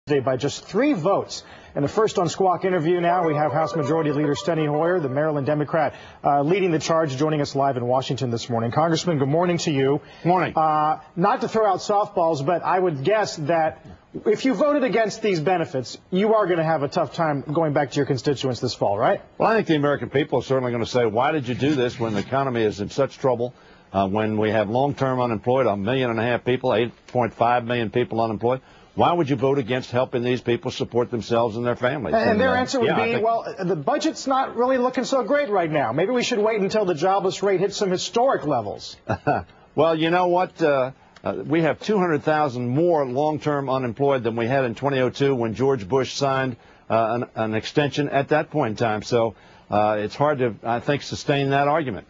by just 3 votes. And the first on Squawk interview now, we have House Majority Leader Steny, the Maryland Democrat, leading the charge, joining us live in Washington this morning. Congressman, good morning to you. Morning. Not to throw out softballs, but I would guess that if you voted against these benefits, you are going to have a tough time going back to your constituents this fall, right? Well, I think the American people are certainly going to say, why did you do this when the economy is in such trouble, when we have long-term unemployed, 1.5 million people, 8.5 million people unemployed? Why would you vote against helping these people support themselves and their families? And their answer would be, well, the budget's not really looking so great right now. Maybe we should wait until the jobless rate hits some historic levels. Well, you know what? We have 200,000 more long-term unemployed than we had in 2002 when George Bush signed an extension at that point in time. So it's hard to, I think, sustain that argument.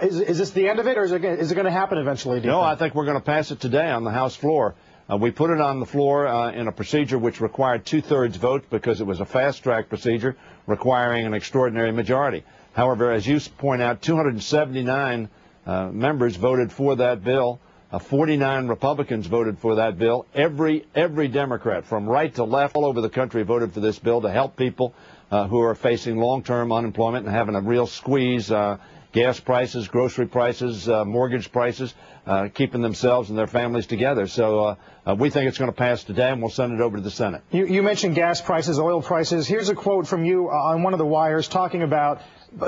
Is this the end of it, or is it going to happen eventually? No, I think we're going to pass it today on the House floor. We put it on the floor in a procedure which required 2/3 vote because it was a fast-track procedure requiring an extraordinary majority. However, as you point out, 279 members voted for that bill. 49 Republicans voted for that bill. Every Democrat, from right to left, all over the country, voted for this bill to help people who are facing long-term unemployment and having a real squeeze. Gas prices, grocery prices, mortgage prices, keeping themselves and their families together. So we think it's going to pass today, and we'll send it over to the Senate. You mentioned gas prices, oil prices. Here's a quote from you on one of the wires talking about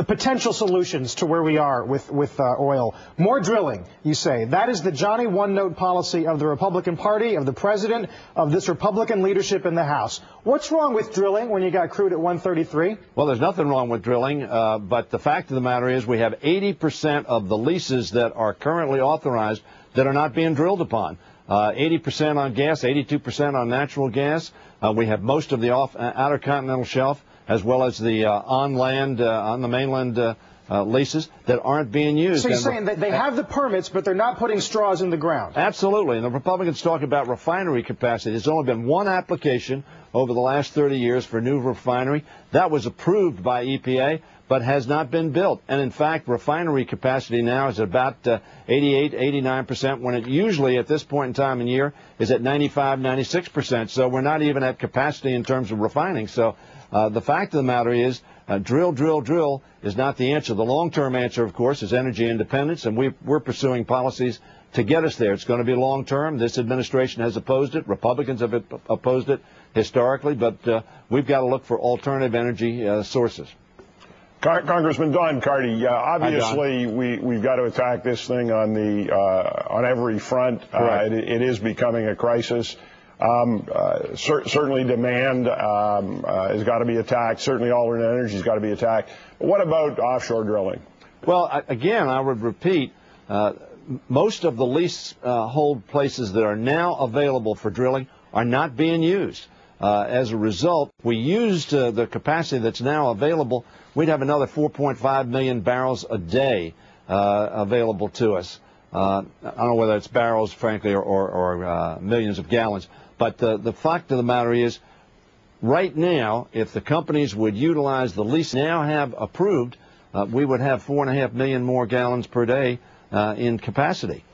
potential solutions to where we are with oil. More drilling, you say. That is the Johnny One-Note policy of the Republican Party, of the President, of this Republican leadership in the House. What's wrong with drilling when you got crude at 133? Well, there's nothing wrong with drilling, but the fact of the matter is we have 80% of the leases that are currently authorized that are not being drilled upon. 80% on gas, 82% on natural gas. We have most of the outer continental shelf, as well as the on the mainland leases that aren't being used. So you're saying that they have the permits, but they're not putting straws in the ground? Absolutely. And the Republicans talk about refinery capacity. There's only been one application over the last 30 years for a new refinery. That was approved by EPA, but has not been built. And in fact, refinery capacity now is about 88, 89%, when it usually at this point in time in year is at 95, 96%. So we're not even at capacity in terms of refining. So the fact of the matter is, drill, drill, drill is not the answer. The long-term answer, of course, is energy independence, and we're pursuing policies to get us there. It's going to be long-term. This administration has opposed it. Republicans have opposed it historically, but we've got to look for alternative energy sources. Congressman Don Carty, obviously we've got to attack this thing on every front. It is becoming a crisis. Certainly demand has got to be attacked. Certainly alternate energy has got to be attacked. But what about offshore drilling? Well, again, I would repeat, most of the leasehold places that are now available for drilling are not being used. As a result, if we used the capacity that's now available, we'd have another 4.5 million barrels a day available to us. I don't know whether it's barrels, frankly, or millions of gallons. But the fact of the matter is, right now, if the companies would utilize the lease now have approved, we would have 4.5 million more gallons per day in capacity.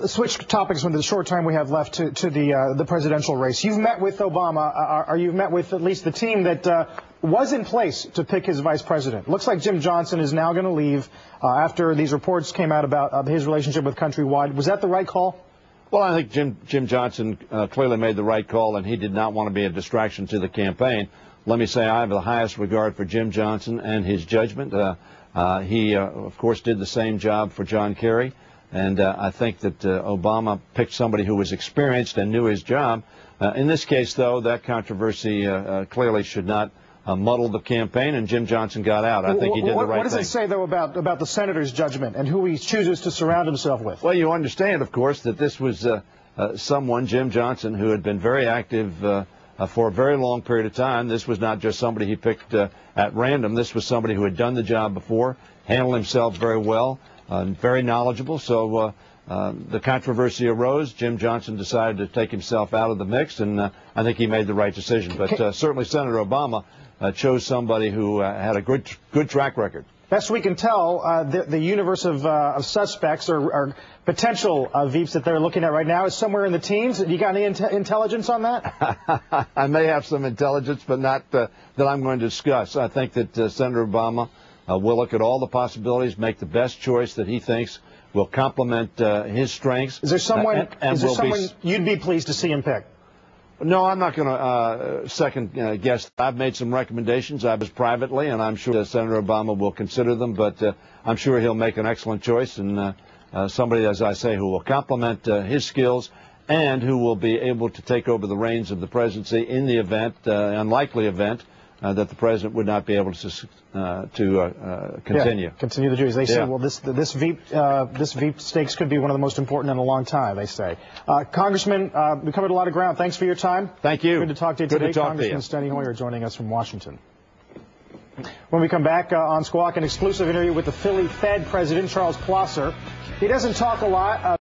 Switch topics in the short time we have left to the presidential race. You've met with Obama, or you've met with at least the team that was in place to pick his vice president. Looks like Jim Johnson is now going to leave after these reports came out about his relationship with Countrywide. Was that the right call? Well, I think Jim Johnson clearly made the right call, and he did not want to be a distraction to the campaign. Let me say I have the highest regard for Jim Johnson and his judgment. He, of course, did the same job for John Kerry. And I think that Obama picked somebody who was experienced and knew his job. In this case, though, that controversy clearly should not muddle the campaign, and Jim Johnson got out. I think he did the right thing. What does it say, though, about the senator's judgment and who he chooses to surround himself with? Well, you understand, of course, that this was someone, Jim Johnson, who had been very active for a very long period of time. This was not just somebody he picked at random. This was somebody who had done the job before, handled himself very well. Very knowledgeable, so the controversy arose. Jim Johnson decided to take himself out of the mix, and I think he made the right decision. But certainly Senator Obama chose somebody who had a good track record. best we can tell, the universe of suspects or potential VIPs that they're looking at right now is somewhere in the teens. You got any intelligence on that? I may have some intelligence, but not that I'm going to discuss. I think that Senator Obama will look at all the possibilities, make the best choice that he thinks will complement his strengths. Is there someone, you'd be pleased to see him pick? No, I'm not going to second guess. I've made some recommendations. I was privately, and I'm sure Senator Obama will consider them, but I'm sure he'll make an excellent choice, and somebody, as I say, who will complement his skills and who will be able to take over the reins of the presidency in the event, unlikely event, that the president would not be able to continue. Yeah, continue the duties. They say, well, this VP stakes could be one of the most important in a long time, they say. Congressman, we covered a lot of ground. Thanks for your time. Thank you. Good to talk to you today. Congressman Steny Hoyer joining us from Washington. When we come back on Squawk, an exclusive interview with the Philly Fed president, Charles Plosser. He doesn't talk a lot.